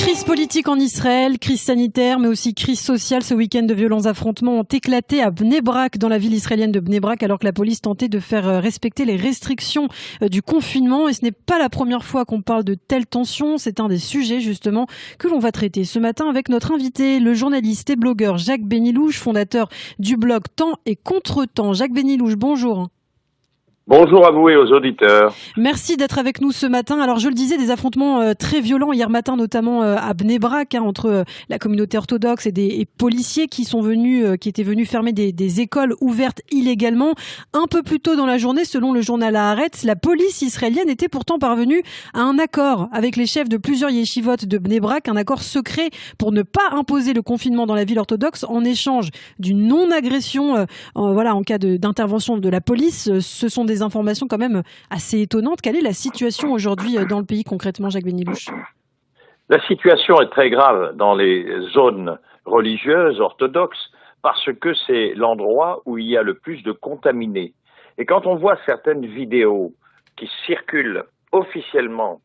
Crise politique en Israël, crise sanitaire, mais aussi crise sociale. Ce week-end, de violents affrontements ont éclaté à Bnei Brak, dans la ville israélienne de Bnei Brak, alors que la police tentait de faire respecter les restrictions du confinement. Et ce n'est pas la première fois qu'on parle de telles tensions. C'est un des sujets, justement, que l'on va traiter ce matin avec notre invité, le journaliste et blogueur Jacques Benilouche, fondateur du blog Temps et Contretemps. Jacques Benilouche, bonjour. Bonjour à vous et aux auditeurs. Merci d'être avec nous ce matin. Alors je le disais, des affrontements très violents hier matin, notamment à Bnei Brak, entre la communauté orthodoxe et des policiers qui étaient venus fermer des écoles ouvertes illégalement. Un peu plus tôt dans la journée, selon le journal Haaretz, la police israélienne était pourtant parvenue à un accord avec les chefs de plusieurs yeshivot de Bnei Brak, un accord secret pour ne pas imposer le confinement dans la ville orthodoxe en échange d'une non-agression en cas d'intervention de la police. Ce sont des informations quand même assez étonnantes. Quelle est la situation aujourd'hui dans le pays concrètement, Jacques Benilouche ? La situation est très grave dans les zones religieuses orthodoxes parce que c'est l'endroit où il y a le plus de contaminés. Et quand on voit certaines vidéos qui circulent officiellement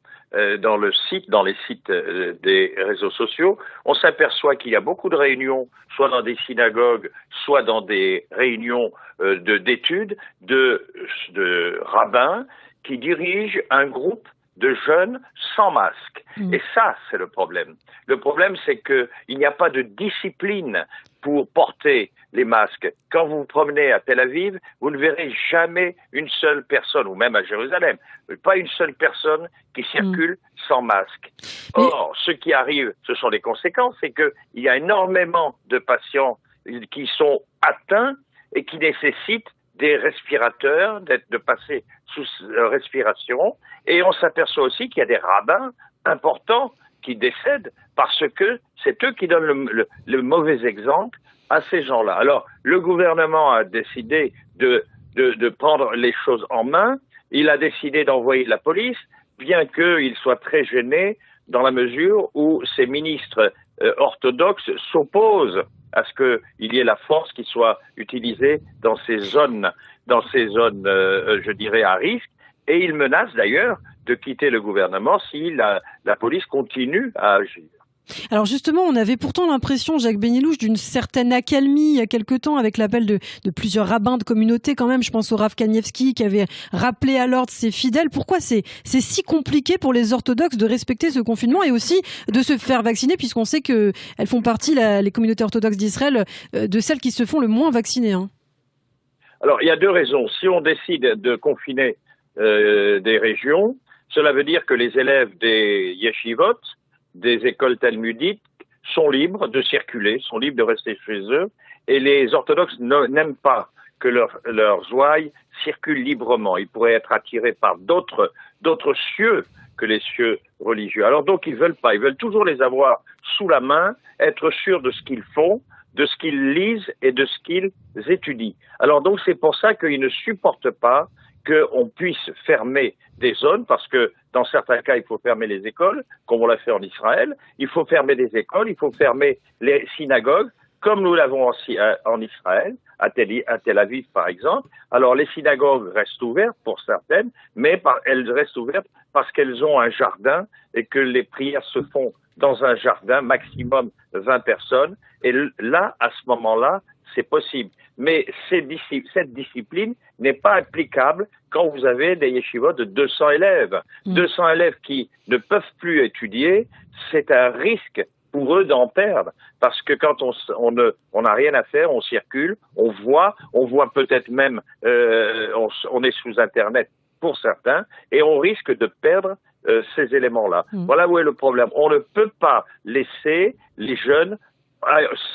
dans les sites des réseaux sociaux, on s'aperçoit qu'il y a beaucoup de réunions, soit dans des synagogues, soit dans des réunions d'études, de rabbins qui dirigent un groupe de jeunes sans masque. Et ça, c'est le problème. Le problème, c'est qu'il n'y a pas de discipline pour porter les masques. Quand vous vous promenez à Tel Aviv, vous ne verrez jamais une seule personne, ou même à Jérusalem, pas une seule personne qui circule sans masque. Or, ce qui arrive, ce sont les conséquences, c'est qu'il y a énormément de patients qui sont atteints et qui nécessitent des respirateurs, de passer sous respiration. Et on s'aperçoit aussi qu'il y a des rabbins importants qui décèdent parce que c'est eux qui donnent le mauvais exemple à ces gens-là. Alors, le gouvernement a décidé de prendre les choses en main. Il a décidé d'envoyer la police, bien qu'il soit très gêné dans la mesure où ces ministres orthodoxes s'opposent à ce qu'il y ait la force qui soit utilisée dans ces zones, je dirais, à risque. Et il menace d'ailleurs de quitter le gouvernement si la police continue à agir. Alors justement, on avait pourtant l'impression, Jacques Benilouche, d'une certaine accalmie il y a quelque temps avec l'appel de plusieurs rabbins de communauté quand même. Je pense au Rav Kanievski qui avait rappelé à l'ordre ses fidèles. Pourquoi c'est si compliqué pour les orthodoxes de respecter ce confinement et aussi de se faire vacciner, puisqu'on sait qu'elles font partie, les communautés orthodoxes d'Israël, de celles qui se font le moins vacciner, hein. Alors, il y a deux raisons. Si on décide de confiner des régions, cela veut dire que les élèves des yeshivot, des écoles talmudiques, sont libres de circuler, sont libres de rester chez eux, et les orthodoxes n'aiment pas que leurs ouailles circulent librement. Ils pourraient être attirés par d'autres cieux que les cieux religieux. Alors donc ils veulent pas, ils veulent toujours les avoir sous la main, être sûrs de ce qu'ils font, de ce qu'ils lisent et de ce qu'ils étudient. Alors donc c'est pour ça qu'ils ne supportent pas qu'on puisse fermer des zones, parce que dans certains cas, il faut fermer les écoles, comme on l'a fait en Israël. Il faut fermer des écoles, il faut fermer les synagogues, comme nous l'avons en Israël, à Tel Aviv par exemple. Alors les synagogues restent ouvertes pour certaines, mais elles restent ouvertes parce qu'elles ont un jardin et que les prières se font dans un jardin, maximum 20 personnes. Et là, à ce moment-là, c'est possible. Mais cette discipline n'est pas applicable quand vous avez des yeshivot de 200 élèves. 200 élèves qui ne peuvent plus étudier, c'est un risque pour eux d'en perdre. Parce que quand on n'a rien à faire, on circule, on voit peut-être même, on est sous Internet pour certains, et on risque de perdre ces éléments-là. Voilà où est le problème. On ne peut pas laisser les jeunes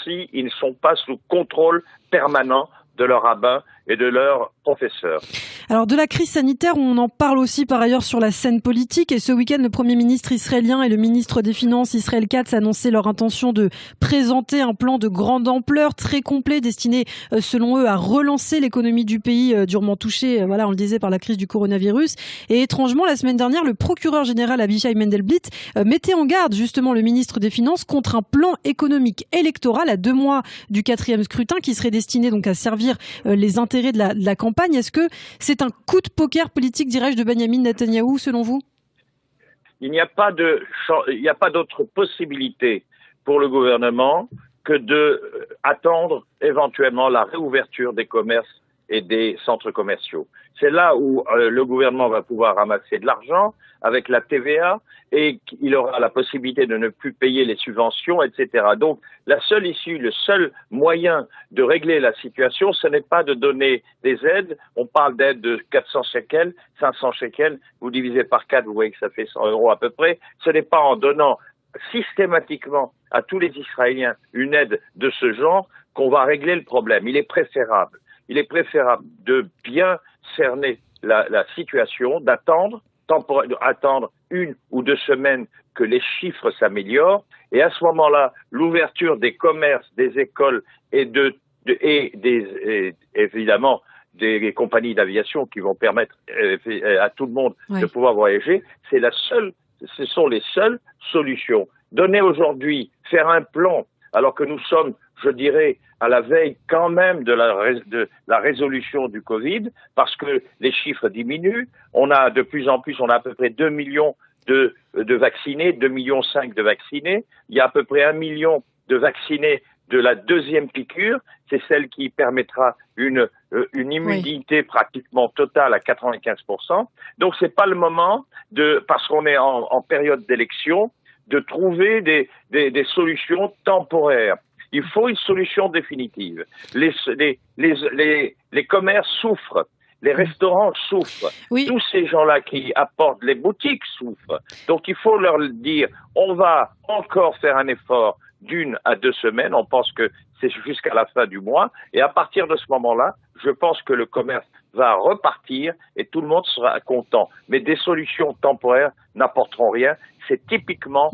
s'ils ne sont pas sous contrôle permanent de leur rabbin et de leurs professeurs. Alors de la crise sanitaire, on en parle aussi par ailleurs sur la scène politique, et ce week-end le Premier ministre israélien et le ministre des Finances Israël Katz annonçaient leur intention de présenter un plan de grande ampleur, très complet, destiné selon eux à relancer l'économie du pays durement touchée, on le disait, par la crise du coronavirus. Et étrangement, la semaine dernière, le procureur général Avichai Mendelblit mettait en garde justement le ministre des Finances contre un plan économique électoral à 2 mois du 4e scrutin qui serait destiné donc à servir les intérêts de la campagne. Est-ce que c'est un coup de poker politique, dirais-je, de Benyamin Netanyahou, selon vous ? il n'y a pas d'autre possibilité pour le gouvernement que de attendre éventuellement la réouverture des commerces et des centres commerciaux. C'est là où le gouvernement va pouvoir ramasser de l'argent avec la TVA et il aura la possibilité de ne plus payer les subventions, etc. Donc, la seule issue, le seul moyen de régler la situation, ce n'est pas de donner des aides. On parle d'aides de 400 shekels, 500 shekels. Vous divisez par 4, vous voyez que ça fait 100 € à peu près. Ce n'est pas en donnant systématiquement à tous les Israéliens une aide de ce genre qu'on va régler le problème. Il est préférable de bien cerner la situation, d'attendre 1 ou 2 semaines que les chiffres s'améliorent, et à ce moment-là, l'ouverture des commerces, des écoles et évidemment des compagnies d'aviation qui vont permettre à tout le monde de pouvoir voyager, ce sont les seules solutions. Donner aujourd'hui, faire un plan, alors que nous sommes, je dirais, à la veille quand même de la résolution du Covid, parce que les chiffres diminuent. On a de plus en plus, on a à peu près 2 millions de vaccinés, 2,5 millions de vaccinés. Il y a à peu près 1 million de vaccinés de la deuxième piqûre. C'est celle qui permettra une immunité pratiquement totale à 95%. Donc c'est pas le moment parce qu'on est en période d'élection, de trouver des solutions temporaires. Il faut une solution définitive. Les commerces souffrent, les restaurants souffrent, tous ces gens-là qui apportent, les boutiques souffrent. Donc il faut leur dire, on va encore faire un effort d'1 à 2 semaines, on pense que c'est jusqu'à la fin du mois, et à partir de ce moment-là, je pense que le commerce va repartir et tout le monde sera content. Mais des solutions temporaires n'apporteront rien. C'est typiquement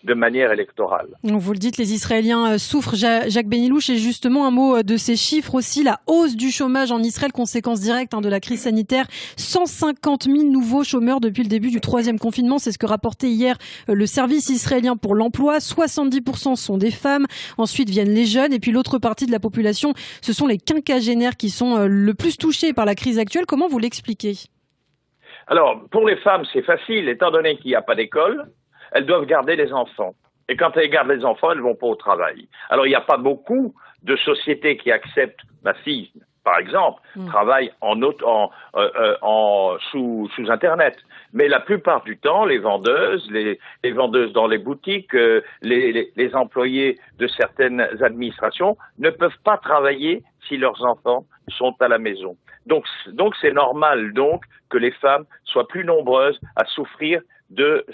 de manière électorale. Vous le dites, les Israéliens souffrent. Jacques Benilouche, et justement un mot de ces chiffres aussi. La hausse du chômage en Israël, conséquence directe de la crise sanitaire. 150 000 nouveaux chômeurs depuis le début du 3e confinement. C'est ce que rapportait hier le service israélien pour l'emploi. 70% sont des femmes. Ensuite viennent les jeunes. Et puis l'autre partie de la population, ce sont les quinquagénaires qui sont le plus touchés par la crise actuelle. Comment vous l'expliquez ? Alors, pour les femmes, c'est facile. Étant donné qu'il n'y a pas d'école, elles doivent garder les enfants. Et quand elles gardent les enfants, elles ne vont pas au travail. Alors, il n'y a pas beaucoup de sociétés qui acceptent, ma fille, par exemple, travaille sous Internet. Mais la plupart du temps, les vendeuses dans les boutiques, les employés de certaines administrations ne peuvent pas travailler si leurs enfants sont à la maison. Donc c'est normal que les femmes soient plus nombreuses à souffrir de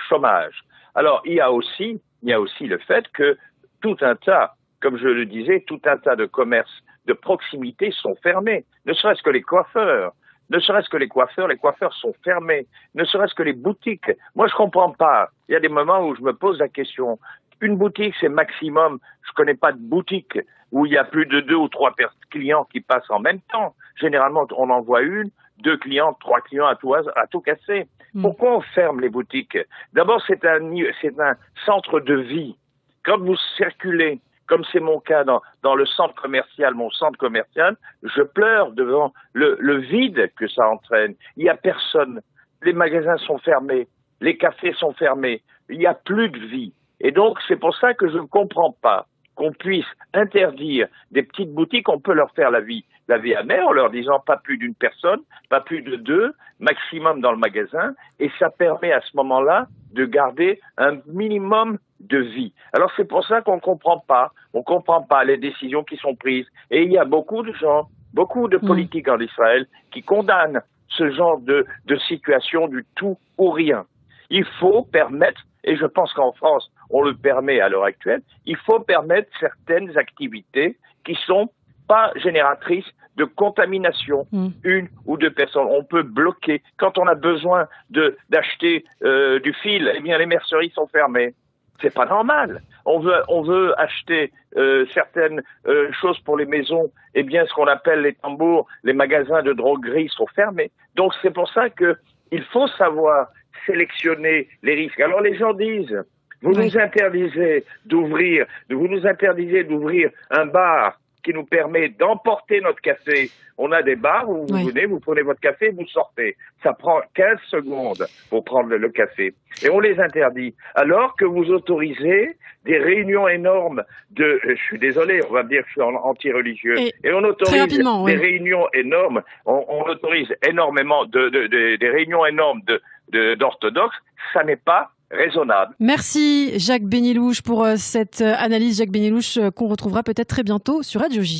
chômage. Alors il y a aussi le fait que tout un tas, comme je le disais, tout un tas de commerces de proximité sont fermés. Ne serait-ce que les coiffeurs sont fermés. Ne serait-ce que les boutiques. Moi je comprends pas. Il y a des moments où je me pose la question. Une boutique, c'est maximum. Je connais pas de boutique où il y a plus de 2 ou 3 clients qui passent en même temps. Généralement, on en voit 1, 2 clients, 3 clients à tout casser. Pourquoi on ferme les boutiques? D'abord, c'est un centre de vie. Quand vous circulez, comme c'est mon cas dans le centre commercial, mon centre commercial, je pleure devant le vide que ça entraîne. Il y a personne. Les magasins sont fermés. Les cafés sont fermés. Il n'y a plus de vie. Et donc, c'est pour ça que je ne comprends pas qu'on puisse interdire des petites boutiques. On peut leur faire la vie amère en leur disant pas plus d'une personne, pas plus de 2, maximum dans le magasin. Et ça permet à ce moment-là de garder un minimum de vie. Alors, c'est pour ça qu'on ne comprend pas. On comprend pas les décisions qui sont prises. Et il y a beaucoup de gens, beaucoup de politiques en Israël qui condamnent ce genre de situation du tout ou rien. Il faut permettre, et je pense qu'en France, on le permet à l'heure actuelle, il faut permettre certaines activités qui sont pas génératrices de contamination, 1 ou 2 personnes. On peut bloquer. Quand on a besoin d'acheter du fil, eh bien les merceries sont fermées. C'est pas normal. On veut acheter certaines choses pour les maisons. Eh bien, ce qu'on appelle les tambours, les magasins de droguerie sont fermés. Donc c'est pour ça que il faut savoir sélectionner les risques. Alors les gens disent, vous nous interdisez d'ouvrir un bar qui nous permet d'emporter notre café. On a des bars où vous venez, vous prenez votre café, vous sortez. Ça prend 15 secondes pour prendre le café. Et on les interdit. Alors que vous autorisez des réunions énormes je suis désolé, on va me dire que je suis anti-religieux. Et on autorise des réunions énormes, on autorise énormément des réunions énormes d'orthodoxes. Ça n'est pas raisonnable. Merci Jacques Benyelouche pour cette analyse. Jacques Benyelouche qu'on retrouvera peut-être très bientôt sur Radio J.